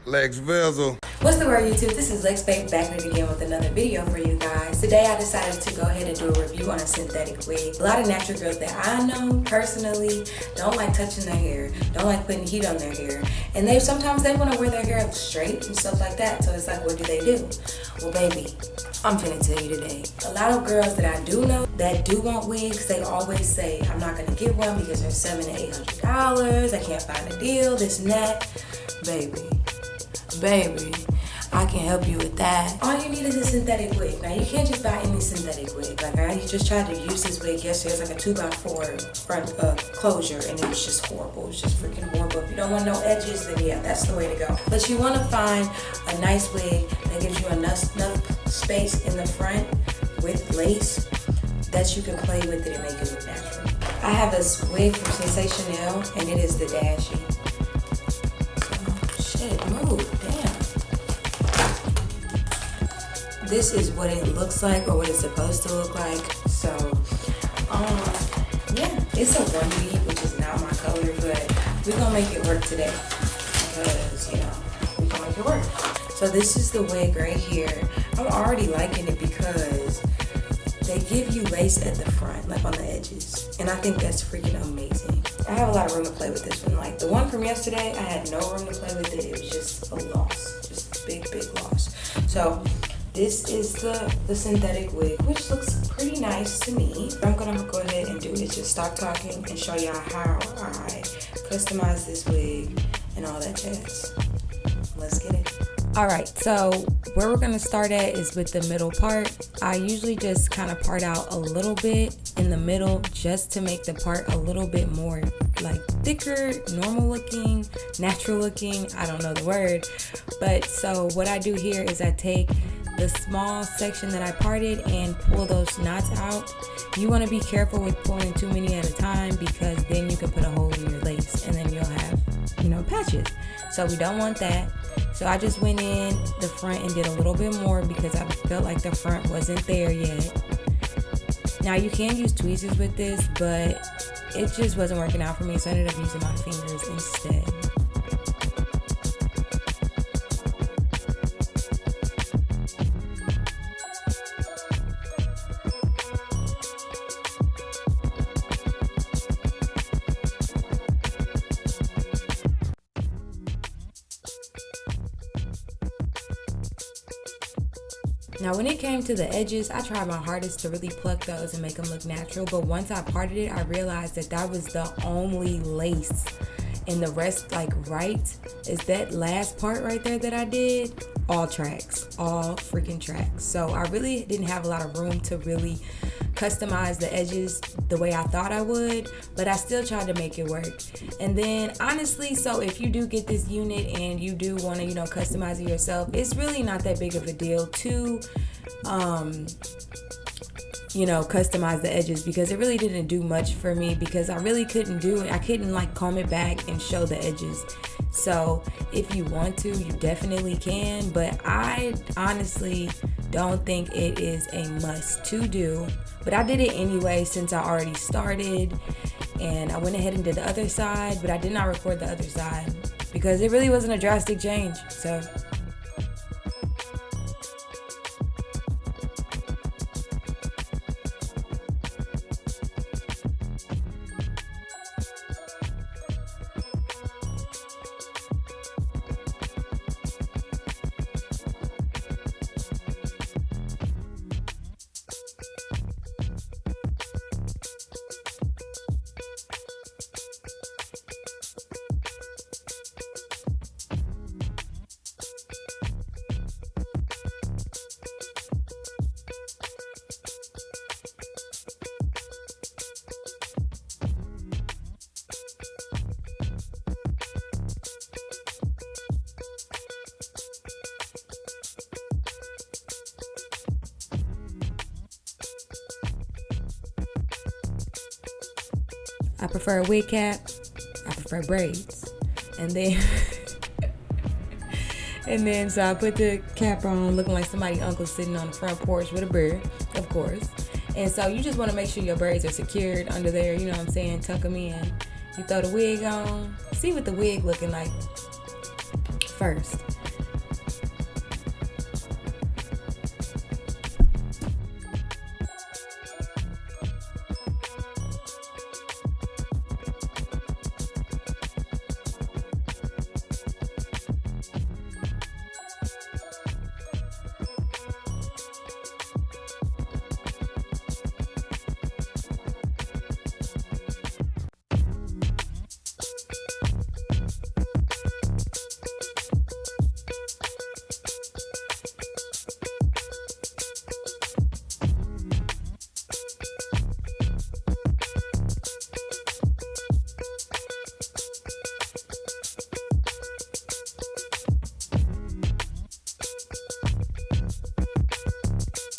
Lexvay. What's the word, YouTube? This is Lexvay back at it again with another video for you guys. Today I decided to go ahead and do a review on a synthetic wig. A lot of natural girls that I know personally don't like touching their hair, don't like putting heat on their hair, and sometimes they want to wear their hair straight and stuff like that. So it's like, what do? Well, baby, I'm finna tell you today. A lot of girls that I do know that do want wigs, they always say, I'm not gonna get one because they're $700 to $800. I can't find a deal, this and that. Baby, I can help you with that. All you need is a synthetic wig. Now, you can't just buy any synthetic wig. Like, I just tried to use this wig yesterday. It's like a 2x4 front closure, and it was just horrible. It was just freaking horrible. If you don't want no edges, then yeah, that's the way to go. But you want to find a nice wig that gives you enough space in the front with lace that you can play with it and make it look natural. I have this wig from Sensationnel, and it is the Dashy. This is what it looks like, or what it's supposed to look like. So, yeah, it's a 1B, which is not my color, but we're gonna make it work today because, we're gonna make it work. So this is the wig right here. I'm already liking it because they give you lace at the front, like on the edges, and I think that's freaking amazing. I have a lot of room to play with this one. Like the one from yesterday, I had no room to play with it. It was just a loss, just a big loss. So this is the synthetic wig, which looks pretty nice to me. What I'm gonna go ahead and do is just stop talking and show y'all how I customize this wig and all that jazz. Let's get it. All right, so where we're gonna start at is with the middle part. I usually just kind of part out a little bit in the middle just to make the part a little bit more like thicker, normal looking, natural looking, I don't know the word. But so what I do here is I take the small section that I parted and pull those knots out. You want to be careful with pulling too many at a time because then you can put a hole in your lace and then you'll have, patches. So we don't want that. So I just went in the front and did a little bit more because I felt like the front wasn't there yet. Now you can use tweezers with this, but it just wasn't working out for me, so I ended up using my fingers instead. Now when it came to the edges, I tried my hardest to really pluck those and make them look natural, but once I parted it, I realized that was the only lace, and the rest, like is that last part right there that I did, all freaking tracks. So I really didn't have a lot of room to really customize the edges the way I thought I would, but I still tried to make it work. And then honestly, so if you do get this unit and you do want to customize it yourself, it's really not that big of a deal to customize the edges, because it really didn't do much for me because I really couldn't do it. I couldn't comb it back and show the edges. So if you want to, you definitely can, but I honestly don't think it is a must to do. But I did it anyway since I already started, and I went ahead and did the other side, but I did not record the other side because it really wasn't a drastic change. So I prefer a wig cap. I prefer braids. And then so I put the cap on looking like somebody's uncle sitting on the front porch with a beard, of course. And so you just want to make sure your braids are secured under there, you know what I'm saying? Tuck them in. You throw the wig on. See what the wig looking like first.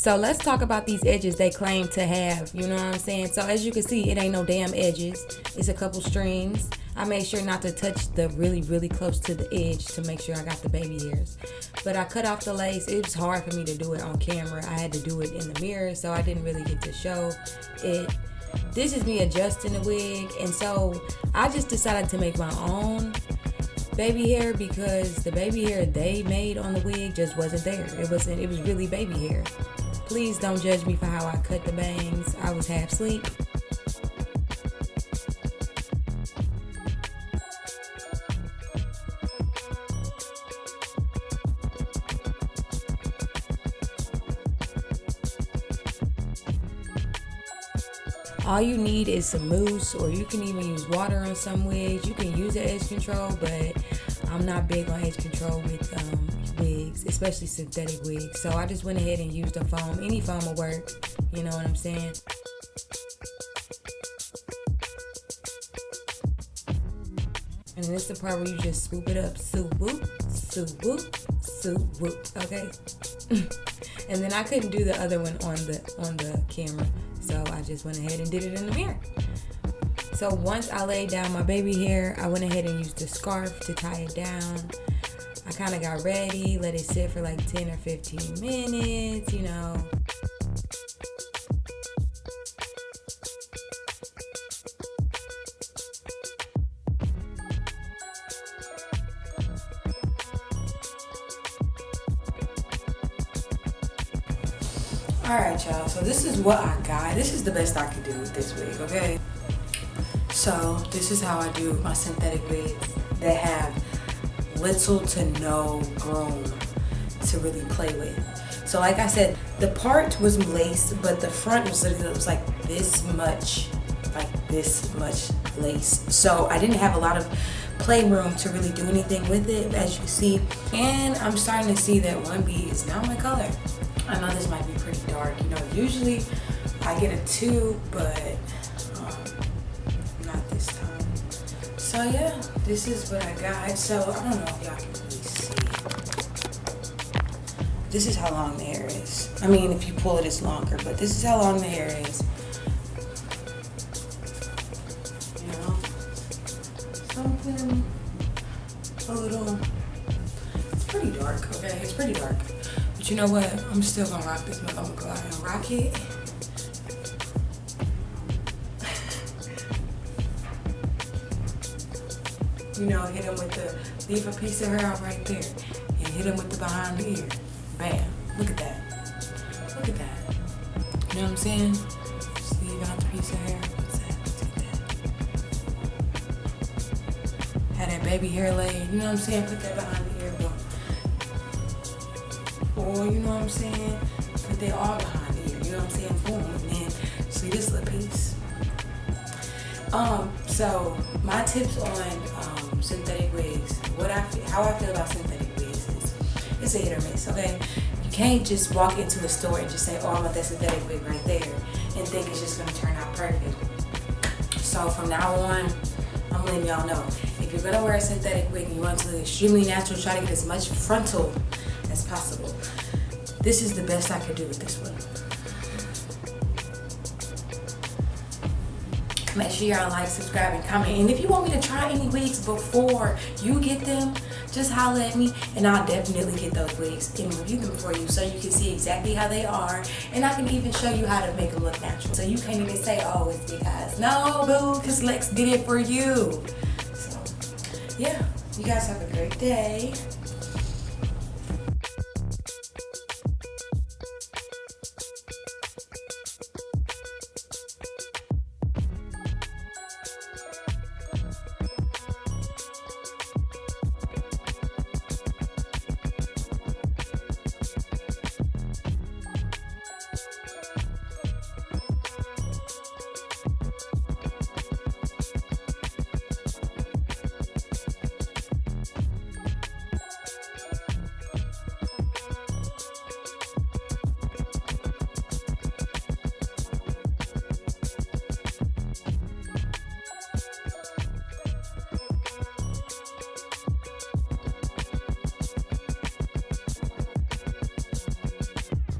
So let's talk about these edges they claim to have, you know what I'm saying? So as you can see, it ain't no damn edges. It's a couple strings. I made sure not to touch the really close to the edge to make sure I got the baby hairs. But I cut off the lace. It was hard for me to do it on camera. I had to do it in the mirror, so I didn't really get to show it. This is me adjusting the wig, and so I just decided to make my own baby hair because the baby hair they made on the wig just wasn't there. It was really baby hair. Please don't judge me for how I cut the bangs. I was half asleep. All you need is some mousse, or you can even use water on some wigs. You can use an edge control, but I'm not big on edge control with wigs, especially synthetic wigs. So I just went ahead and used a foam. Any foam will work, you know what I'm saying? And then this is the part where you just swoop it up, swoop whoop, swoop whoop, swoop whoop, okay? And then I couldn't do the other one on the camera. So I just went ahead and did it in the mirror. So once I laid down my baby hair, I went ahead and used a scarf to tie it down. I kind of got ready, let it sit for like 10 or 15 minutes, you know. Alright y'all, so this is what I got. This is the best I could do with this wig, okay? So this is how I do my synthetic wigs that have little to no room to really play with. So like I said, the part was lace, but the front was literally, it was like this much lace. So I didn't have a lot of playroom to really do anything with it, as you can see. And I'm starting to see that 1B is now my color. I know this might be pretty dark. You know, usually I get a 2, but not this time. So yeah, this is what I got. So I don't know if y'all can really see. This is how long the hair is. I mean, if you pull it, it's longer, but this is how long the hair is. You know, something a little, it's pretty dark, okay? It's pretty dark. But you know what? I'm still gonna rock this, but I'm gonna go out and rock it. You know, hit him with the, leave a piece of hair out right there. And hit him with the behind the ear. Bam. Look at that. Look at that. You know what I'm saying? Just leave out the piece of hair. What's that? Had that baby hair laid. You know what I'm saying? Put that behind the ear. Boom. Or, you know what I'm saying? Put that all behind the ear. You know what I'm saying? Boom. And then see this little piece. So my tips on synthetic wigs, how I feel about synthetic wigs is it's a hit or miss, okay? You can't just walk into a store and just say, oh, I want that synthetic wig right there and think it's just gonna turn out perfect. So from now on, I'm letting y'all know, if you're gonna wear a synthetic wig and you want it to look extremely natural, try to get as much frontal as possible. This is the best I could do with this one. Make sure y'all like, subscribe, and comment. And if you want me to try any wigs before you get them, just holler at me and I'll definitely get those wigs and review them for you so you can see exactly how they are. And I can even show you how to make them look natural. So you can't even say, oh, it's because. No, boo, because Lex did it for you. So, yeah, you guys have a great day.